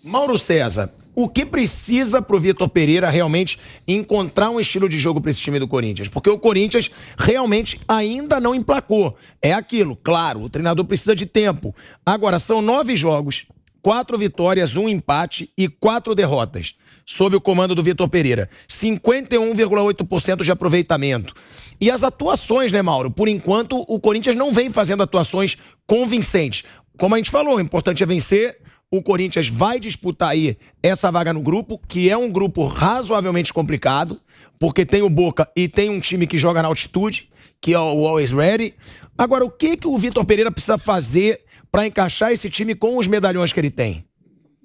Mauro César, o que precisa pro Vitor Pereira realmente encontrar um estilo de jogo para esse time do Corinthians? Porque o Corinthians realmente ainda não emplacou. É aquilo, claro, o treinador precisa de tempo. Agora, são 9 jogos, 4 vitórias, 1 empate e 4 derrotas, sob o comando do Vitor Pereira. 51,8% de aproveitamento. E as atuações, né, Mauro? Por enquanto, o Corinthians não vem fazendo atuações convincentes. Como a gente falou, o importante é vencer. O Corinthians vai disputar aí essa vaga no grupo, que é um grupo razoavelmente complicado, porque tem o Boca e tem um time que joga na altitude, que é o Always Ready. Agora, o que o Vitor Pereira precisa fazer para encaixar esse time com os medalhões que ele tem?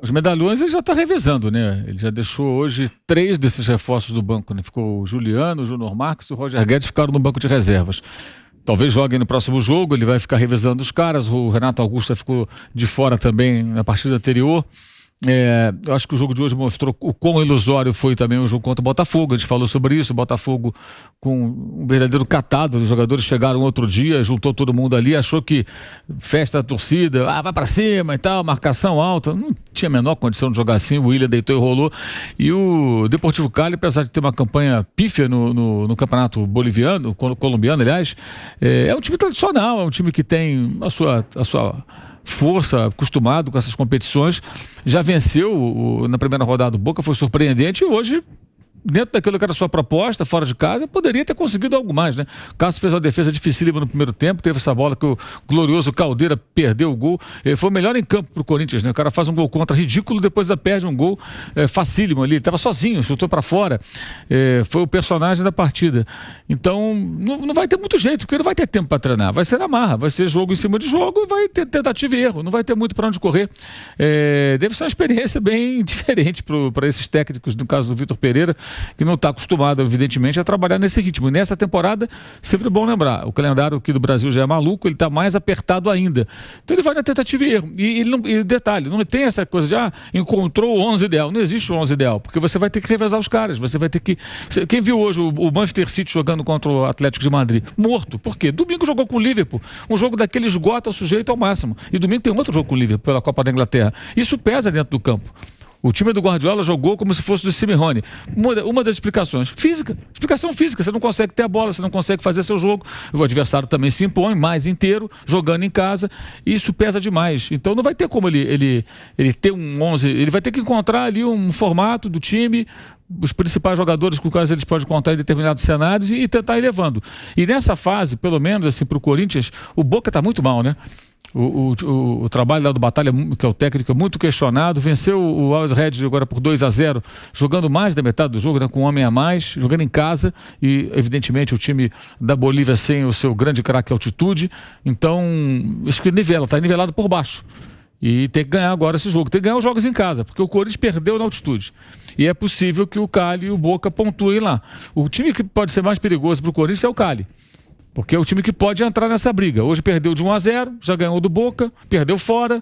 Os medalhões ele já está revezando, né? Ele já deixou hoje 3 desses reforços do banco, né? Ficou o Juliano, o Júnior Marques e o Roger Guedes ficaram no banco de reservas. Talvez joguem no próximo jogo, ele vai ficar revezando os caras. O Renato Augusto ficou de fora também na partida anterior. Eu acho que o jogo de hoje mostrou o quão ilusório foi também o jogo contra o Botafogo. A gente falou sobre isso, o Botafogo com um verdadeiro catado. Os jogadores chegaram outro dia, juntou todo mundo ali, achou que festa da torcida, vai pra cima e tal, marcação alta. Não tinha a menor condição de jogar assim. O Willian deitou e rolou. E o Deportivo Cali, apesar de ter uma campanha pífia no campeonato boliviano, colombiano, aliás, é um time tradicional, é um time que tem a sua força, acostumado com essas competições, já venceu na primeira rodada. O Boca foi surpreendente e hoje, dentro daquilo que era a sua proposta, fora de casa, poderia ter conseguido algo mais, né? O Cássio fez uma defesa dificílima no primeiro tempo, teve essa bola que o glorioso Caldeira perdeu o gol. Ele foi o melhor em campo pro Corinthians, né? O cara faz um gol contra ridículo, depois perde um gol facílimo ali. Ele estava sozinho, chutou para fora. Foi o personagem da partida. Então, não vai ter muito jeito, porque não vai ter tempo para treinar. Vai ser na marra, vai ser jogo em cima de jogo e vai ter tentativa e erro. Não vai ter muito para onde correr. Deve ser uma experiência bem diferente para esses técnicos, no caso do Vitor Pereira, que não está acostumado, evidentemente, a trabalhar nesse ritmo. E nessa temporada, sempre bom lembrar, o calendário aqui do Brasil já é maluco, ele está mais apertado ainda. Então ele vai na tentativa e erro. E detalhe, não tem essa coisa de, encontrou o 11 ideal. Não existe o 11 ideal, porque você vai ter que revezar os caras, você vai ter que... Quem viu hoje o Manchester City jogando contra o Atlético de Madrid? Morto. Por quê? Domingo jogou com o Liverpool. Um jogo daquele esgota o sujeito ao máximo. E domingo tem outro jogo com o Liverpool, pela Copa da Inglaterra. Isso pesa dentro do campo. O time do Guardiola jogou como se fosse do Simeone. Uma das explicações, física. Explicação física. Você não consegue ter a bola, você não consegue fazer seu jogo. O adversário também se impõe, mais inteiro, jogando em casa. Isso pesa demais. Então não vai ter como ele ter um 11. Ele vai ter que encontrar ali um formato do time, os principais jogadores com os quais eles podem contar em determinados cenários e tentar ir levando. E nessa fase, pelo menos assim, para o Corinthians, o Boca está muito mal, né? O trabalho lá do Batalha, que é o técnico, é muito questionado. Venceu o Always Ready agora por 2-0, jogando mais da metade do jogo, né, com um homem a mais, jogando em casa. E, evidentemente, o time da Bolívia sem o seu grande craque altitude. Então, isso que está nivelado por baixo. E tem que ganhar agora esse jogo. Tem que ganhar os jogos em casa, porque o Corinthians perdeu na altitude. E é possível que o Cali e o Boca pontuem lá. O time que pode ser mais perigoso para o Corinthians é o Cali. Porque é o time que pode entrar nessa briga. Hoje perdeu de 1-0, já ganhou do Boca, perdeu fora.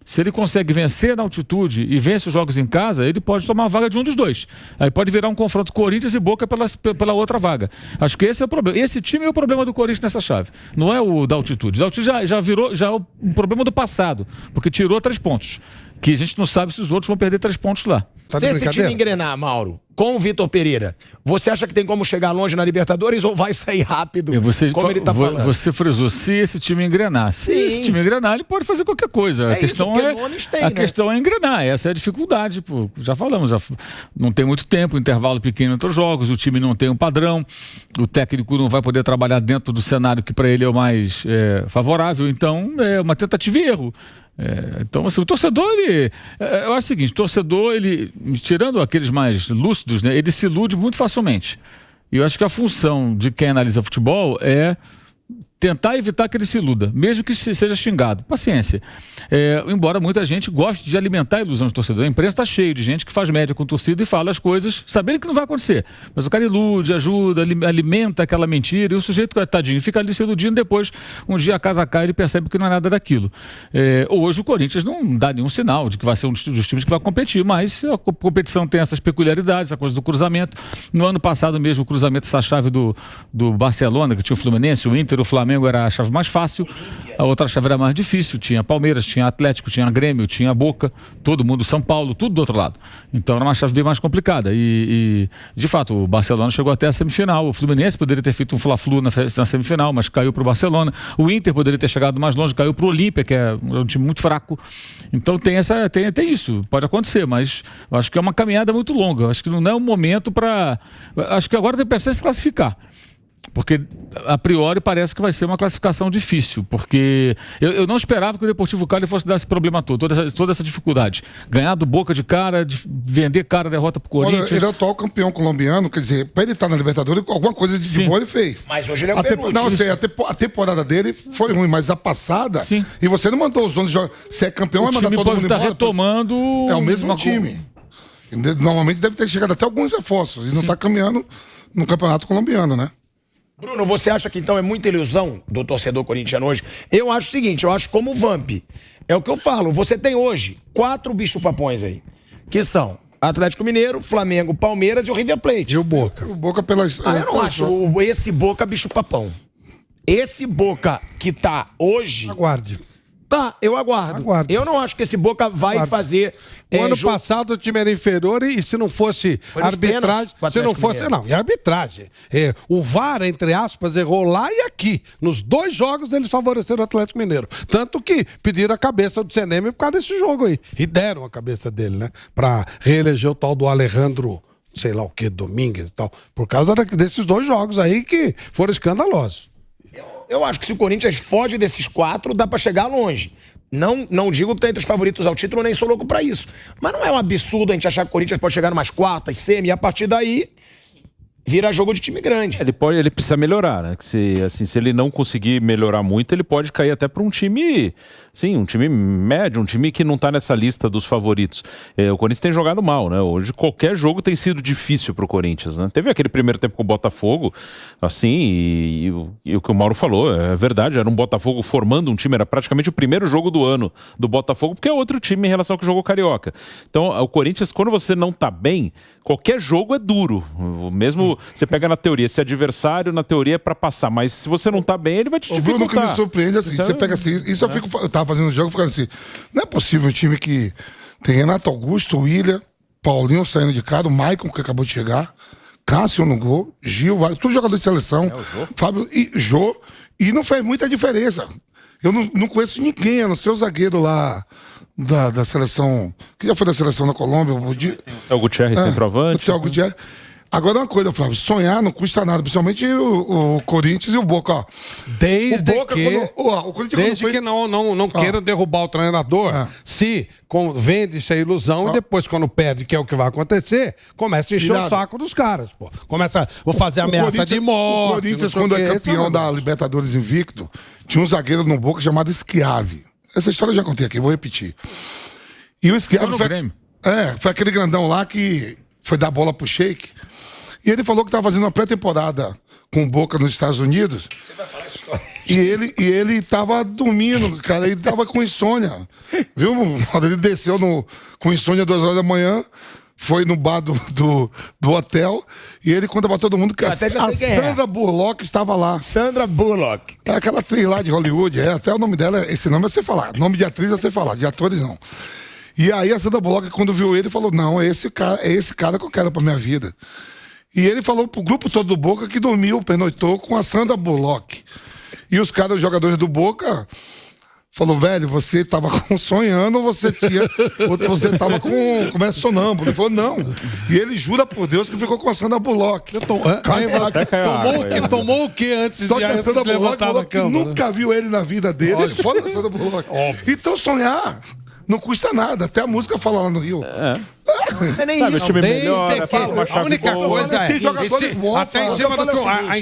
Se ele consegue vencer na altitude e vence os jogos em casa, ele pode tomar a vaga de um dos dois. Aí pode virar um confronto Corinthians e Boca pela outra vaga. Acho que esse é o problema. Esse time é o problema do Corinthians nessa chave. Não é o da altitude. A altitude já virou um problema do passado, porque tirou 3 pontos. Que a gente não sabe se os outros vão perder 3 pontos lá. Se esse time engrenar, Mauro, com o Vitor Pereira, você acha que tem como chegar longe na Libertadores ou vai sair rápido, como ele tá falando? Você frisou, se esse time engrenar. Se esse time engrenar, ele pode fazer qualquer coisa. A questão é engrenar, essa é a dificuldade. Pô, já falamos, não tem muito tempo, intervalo pequeno entre os jogos, o time não tem um padrão, o técnico não vai poder trabalhar dentro do cenário que para ele é o mais favorável, então é uma tentativa e erro. Então, assim, o torcedor, eu acho o seguinte, o torcedor, tirando aqueles mais lúcidos, né, ele se ilude muito facilmente. E eu acho que a função de quem analisa futebol é tentar evitar que ele se iluda, mesmo que seja xingado. Paciência. Embora muita gente goste de alimentar a ilusão de torcedor. A imprensa está cheia de gente que faz média com o torcida e fala as coisas sabendo que não vai acontecer. Mas o cara ilude, ajuda, alimenta aquela mentira e o sujeito, tadinho, fica ali se iludindo. Depois, um dia a casa cai e ele percebe que não é nada daquilo. Hoje o Corinthians não dá nenhum sinal de que vai ser um dos times que vai competir, mas a competição tem essas peculiaridades, a coisa do cruzamento. No ano passado mesmo, o cruzamento, essa chave do Barcelona, que tinha o Fluminense, o Inter, o Flamengo Flamengo era a chave mais fácil, a outra chave era mais difícil. Tinha Palmeiras, tinha Atlético, tinha Grêmio, tinha Boca, todo mundo, São Paulo, tudo do outro lado. Então era uma chave bem mais complicada. E de fato, o Barcelona chegou até a semifinal. O Fluminense poderia ter feito um Fla-Flu na semifinal, mas caiu para o Barcelona. O Inter poderia ter chegado mais longe, caiu para o Olímpia, que é um time muito fraco. Então tem isso, pode acontecer, mas eu acho que é uma caminhada muito longa. Eu acho que não é um momento para... Acho que agora tem que pensar em se classificar. Porque, a priori, parece que vai ser uma classificação difícil. Porque eu não esperava que o Deportivo Cali fosse dar esse problema todo, toda essa dificuldade. Ganhar do Boca de cara, de vender cara a derrota pro Corinthians. Olha, ele é o atual campeão colombiano, quer dizer, para ele estar na Libertadores, alguma coisa de boa ele fez. Mas hoje ele é o penúltimo. Não, eu sei, a temporada dele foi ruim, mas a passada... Sim. E você não mandou os 11 jogos. Se é campeão, vai mandar todo mundo embora. Retomando... É o mesmo time. Normalmente deve ter chegado até alguns reforços. E não está caminhando no campeonato colombiano, né? Bruno, você acha que então é muita ilusão do torcedor corintiano hoje? Eu acho o seguinte, eu acho como o Vamp. É o que eu falo, você tem hoje 4 bicho-papões aí, que são Atlético Mineiro, Flamengo, Palmeiras e o River Plate. E o Boca. O Boca pelas... eu não acho esse Boca bicho-papão. Esse Boca que tá hoje... Aguarde. Tá, eu aguardo. Eu não acho que esse Boca vai fazer... O ano passado o time era inferior e se não fosse arbitragem... Se não fosse... Não, e arbitragem. O VAR, entre aspas, errou lá e aqui. Nos 2 jogos eles favoreceram o Atlético Mineiro. Tanto que pediram a cabeça do Seneme por causa desse jogo aí. E deram a cabeça dele, né? Pra reeleger o tal do Alejandro... sei lá o que, Domingues e tal. Por causa desses 2 jogos aí que foram escandalosos. Eu acho que se o Corinthians foge desses 4, dá pra chegar longe. Não digo que tá entre os favoritos ao título, nem sou louco pra isso. Mas não é um absurdo a gente achar que o Corinthians pode chegar numas quartas, semi, e a partir daí vira jogo de time grande. Ele precisa melhorar, né? Que se ele não conseguir melhorar muito, ele pode cair até para um time, sim, um time médio, um time que não tá nessa lista dos favoritos. O Corinthians tem jogado mal, né? Hoje qualquer jogo tem sido difícil pro Corinthians, né? Teve aquele primeiro tempo com o Botafogo, assim, e o que o Mauro falou, é verdade, era um Botafogo formando um time, era praticamente o primeiro jogo do ano do Botafogo, porque é outro time em relação ao que jogou Carioca. Então, o Corinthians, quando você não tá bem, qualquer jogo é duro, mesmo você pega na teoria, se adversário, na teoria é pra passar, mas se você não tá bem, ele vai te dificultar. O Bruno que me surpreende, assim, você pega assim, isso eu tava fazendo um jogo, ficando assim, não é possível um time que tem Renato Augusto, William, Paulinho saindo de casa, o Maicon que acabou de chegar, Cássio no gol, Gil, tudo jogador de seleção, Fábio e Jô, e não fez muita diferença. Eu não conheço ninguém, a não ser o zagueiro lá da seleção, que já foi da seleção da Colômbia, o Gutierrez centroavante. O Gutierrez. Agora uma coisa, Flávio, sonhar não custa nada, principalmente o Corinthians e o Boca, ó. Desde que não queiram derrubar o treinador, se vende-se a ilusão e depois, quando perde, que é o que vai acontecer, começa a encher o saco dos caras, pô. Vou fazer ameaça de morte. O Corinthians, quando é campeão da Libertadores invicto, tinha um zagueiro no Boca chamado Schiavi. Essa história eu já contei aqui, vou repetir. E o Schiavi foi aquele grandão lá que foi dar bola pro Sheik. E ele falou que estava fazendo uma pré-temporada com o Boca nos Estados Unidos. Você vai falar essa história? E ele estava dormindo, cara. Ele estava com insônia. Viu? Quando ele desceu com insônia 2 horas da manhã, foi no bar do hotel. E ele conta pra todo mundo que a Sandra Bullock estava lá. Sandra Bullock. É aquela atriz lá de Hollywood. Até o nome dela, esse nome eu sei falar. Nome de atriz eu sei falar, de atores não. E aí a Sandra Bullock, quando viu ele, falou: não, é esse cara que eu quero pra minha vida. E ele falou pro grupo todo do Boca que pernoitou com a Sandra Bullock. E os caras, os jogadores do Boca, falou: velho, você tava sonhando ou você tava com sonâmbulo? Ele falou: não. E ele jura por Deus que ficou com a Sandra Bullock. Tomou o que antes Só que a Sandra Bullock falou que nunca viu ele na vida dele. Fora da Sandra Bullock. Então sonhar não custa nada. Até a música fala lá no Rio. É nem Sabe, isso. o time melhora, A única coisa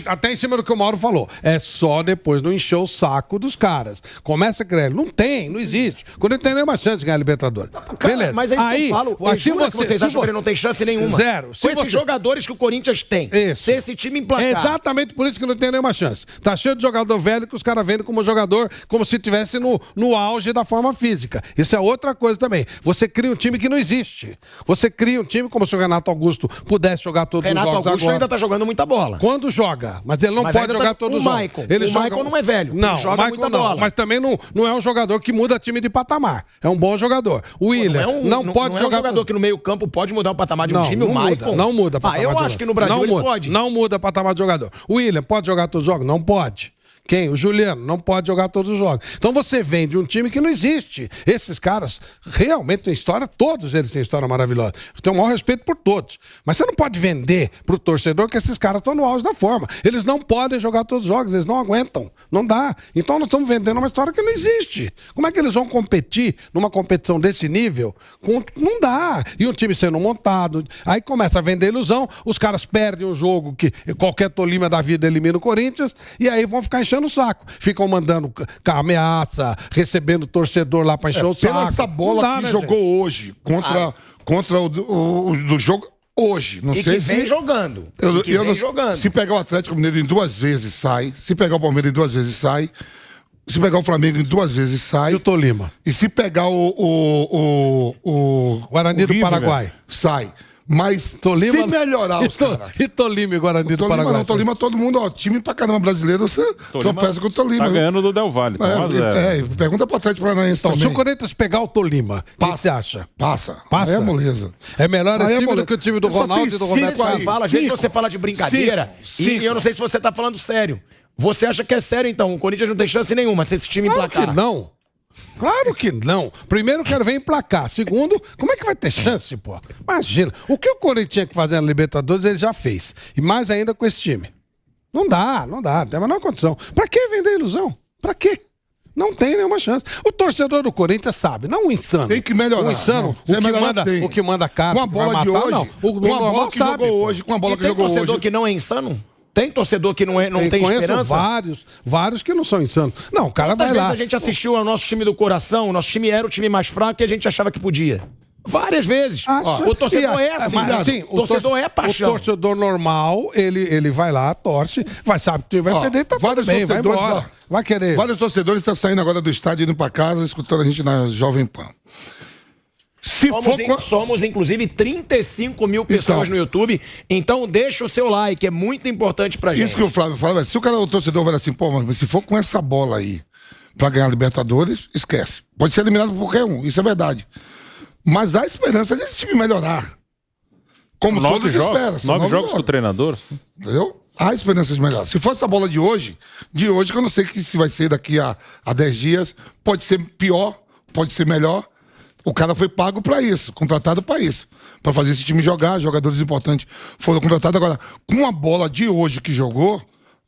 até em cima do que o Mauro falou, é só depois não encher o saco dos caras. Começa a crer, não existe. Quando ele tem nenhuma chance de ganhar a Libertadores. Beleza. Mas é isso que eu falo. Vocês acham que ele não tem chance nenhuma? Zero. Com esses jogadores que o Corinthians tem. Se esse time emplacar. É exatamente por isso que não tem nenhuma chance. Tá cheio de jogador velho que os caras vendem como jogador, como se estivesse no auge da forma física. Isso é outra coisa também. Você cria um time que não existe. você cria um time como se o Renato Augusto pudesse jogar todos os jogos agora. Renato Augusto ainda tá jogando muita bola. Quando joga, mas ele não pode jogar todos os jogos. O Maicon não é velho, não, ele joga muita bola. Mas também não é um jogador que muda time de patamar. É um bom jogador. O William não pode jogar... Não é um jogador que no meio campo pode mudar o patamar de um time, o Maicon. Não muda patamar de jogador. Eu acho que no Brasil ele pode. Não muda patamar de jogador. O William pode jogar todos os jogos? Não pode. Quem? O Juliano. Não pode jogar todos os jogos. Então você vem de um time que não existe. Esses caras realmente têm história, todos eles têm história maravilhosa. Eu tenho o maior respeito por todos. Mas você não pode vender pro torcedor que esses caras estão no auge da forma. Eles não podem jogar todos os jogos, eles não aguentam. Não dá. Então nós estamos vendendo uma história que não existe. Como é que eles vão competir numa competição desse nível? Não dá. E um time sendo montado, aí começa a vender ilusão, os caras perdem o jogo que qualquer Tolima da vida elimina o Corinthians, e aí vão ficar enchendo o saco. Ficam mandando ameaça, recebendo torcedor lá pra encher o saco. Pela essa bola que jogou hoje contra o do jogo hoje. Não sei que vem jogando. Jogando. Se pegar o Atlético Mineiro em 2 vezes, sai. Se pegar o Palmeiras em 2 vezes, sai. Se pegar o Flamengo em 2 vezes, sai. E o Tolima. E se pegar o Guarani do Paraguai, sai. Mas Tolima, se melhorar os caras... E Tolima e Guarani do Paraguai? Não, Tolima, todo mundo, ó, time pra caramba brasileiro, você tropeça com o Tolima. Tá ganhando do Del Valle. Pergunta pro Atlético Paranaense então, também. Se o Corinthians pegar o Tolima, o que você acha? Passa. Aí é moleza. É melhor esse time do que o time do Ronaldo e do Roberto Carvalho. Às vezes você fala de brincadeira e eu não sei se você tá falando sério. Você acha que é sério, então? O Corinthians não tem chance nenhuma se esse time emplacar. Claro que não. Claro que não. Primeiro, quero ver emplacar. Segundo, como é que vai ter chance, pô? Imagina. O que o Corinthians tinha que fazer na Libertadores, ele já fez. E mais ainda com esse time. Não dá. Não tem a menor condição. Pra que vender ilusão? Pra quê? Não tem nenhuma chance. O torcedor do Corinthians sabe, não o insano. Tem que melhorar. O insano, o que manda carta. Com a bola de hoje, não. Com a bola que jogou hoje, com a bola que jogou hoje. Tem torcedor que não é insano? Tem torcedor que não tem esperança? Vários que não são insanos. Não, o cara vai lá. Quantas vezes a gente assistiu ao nosso time do coração, o nosso time era o time mais fraco e a gente achava que podia? Várias vezes. O torcedor é assim. O torcedor é paixão. O torcedor normal, ele vai lá, torce, sabe que vai perder, tá tudo bem, vai embora. Vai querer. Vários torcedores estão saindo agora do estádio, indo pra casa, escutando a gente na Jovem Pan. Somos, inclusive, 35 mil pessoas no YouTube. Então, deixa o seu like, é muito importante pra gente. Isso que o Flávio fala, se o torcedor vai assim, pô, mas se for com essa bola aí pra ganhar a Libertadores, esquece. Pode ser eliminado por qualquer um, isso é verdade. Mas há esperança desse time melhorar. Como todos esperam. 9 jogos com o treinador. Entendeu? Há esperança de melhorar. Se for essa bola de hoje, que eu não sei se vai ser daqui a 10 dias, pode ser pior, pode ser melhor. O cara foi pago pra isso, contratado pra isso. Pra fazer esse time jogar, jogadores importantes foram contratados. Agora, com a bola de hoje que jogou,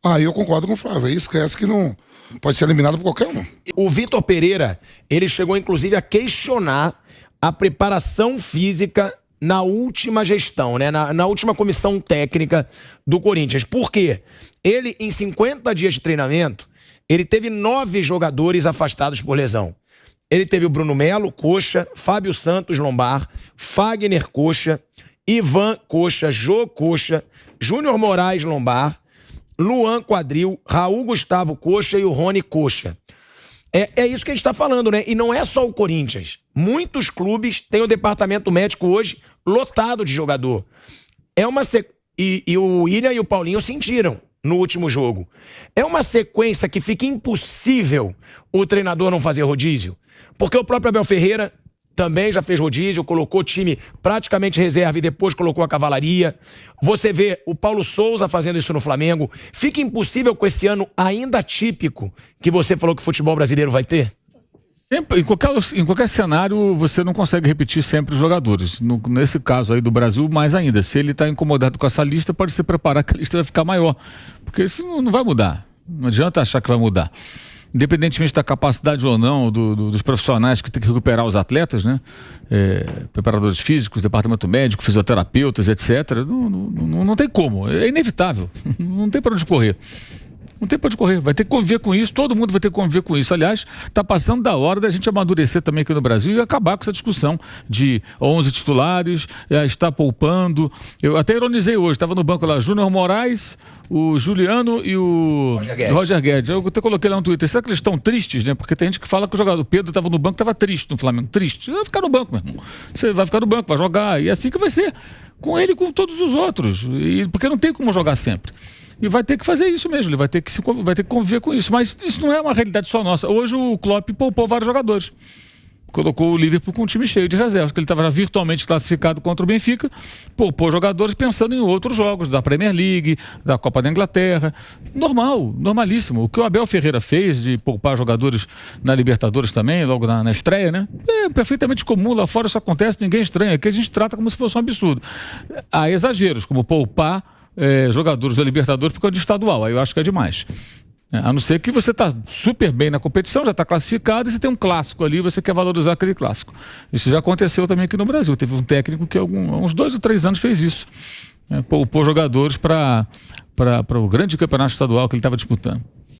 aí eu concordo com o Flávio. Aí esquece que não pode ser eliminado por qualquer um. O Vitor Pereira, ele chegou inclusive a questionar a preparação física na última gestão, né? Na última comissão técnica do Corinthians. Por quê? Ele, em 50 dias de treinamento, ele teve 9 jogadores afastados por lesão. Ele teve o Bruno Melo, coxa, Fábio Santos, lombar, Fagner, coxa, Ivan, coxa, Jô, coxa, Júnior Moraes, lombar, Luan, quadril, Raul Gustavo, coxa e o Rony, coxa. É isso que a gente está falando, né? E não é só o Corinthians. Muitos clubes têm o departamento médico hoje lotado de jogador. E o William e o Paulinho sentiram no último jogo. É uma sequência que fica impossível o treinador não fazer rodízio. Porque o próprio Abel Ferreira também já fez rodízio, colocou o time praticamente reserva e depois colocou a cavalaria. Você vê o Paulo Souza fazendo isso no Flamengo. Fica impossível com esse ano ainda típico que você falou que o futebol brasileiro vai ter? Sempre, em qualquer cenário, você não consegue repetir sempre os jogadores. Nesse caso aí do Brasil, mais ainda. Se ele está incomodado com essa lista, pode se preparar que a lista vai ficar maior. Porque isso não vai mudar. Não adianta achar que vai mudar. Independentemente da capacidade ou não dos profissionais que tem que recuperar os atletas, né? Preparadores físicos, departamento médico, fisioterapeutas, etc. Não tem como. É inevitável. Não tem para onde correr. Não tem pra onde correr, vai ter que conviver com isso, todo mundo vai ter que conviver com isso. Aliás, está passando da hora da gente amadurecer também aqui no Brasil e acabar com essa discussão de 11 titulares, estar poupando. Eu até ironizei hoje, estava no banco lá, Júnior Moraes, o Juliano e o Roger Guedes. Eu até coloquei lá no Twitter, será que eles estão tristes, né? Porque tem gente que fala que o jogador Pedro estava no banco, estava triste no Flamengo. Triste. Vai ficar no banco, meu irmão. Você vai ficar no banco, vai jogar. E é assim que vai ser. Com ele e com todos os outros. Porque não tem como jogar sempre. E vai ter que fazer isso mesmo, ele vai ter que conviver com isso. Mas isso não é uma realidade só nossa. Hoje o Klopp poupou vários jogadores. Colocou o Liverpool com um time cheio de reservas, porque ele estava virtualmente classificado contra o Benfica, poupou jogadores pensando em outros jogos, da Premier League, da Copa da Inglaterra. Normal, normalíssimo. O que o Abel Ferreira fez de poupar jogadores na Libertadores também, logo na estreia, né? É perfeitamente comum, lá fora isso acontece, ninguém estranha, aqui a gente trata como se fosse um absurdo. Há exageros, como poupar jogadores da Libertadores por causa de estadual, aí eu acho que é demais. A não ser que você está super bem na competição, já está classificado e você tem um clássico ali, você quer valorizar aquele clássico. Isso já aconteceu também aqui no Brasil. Teve um técnico que há uns 2 ou 3 anos fez isso. Poupou jogadores para o grande campeonato estadual que ele estava disputando.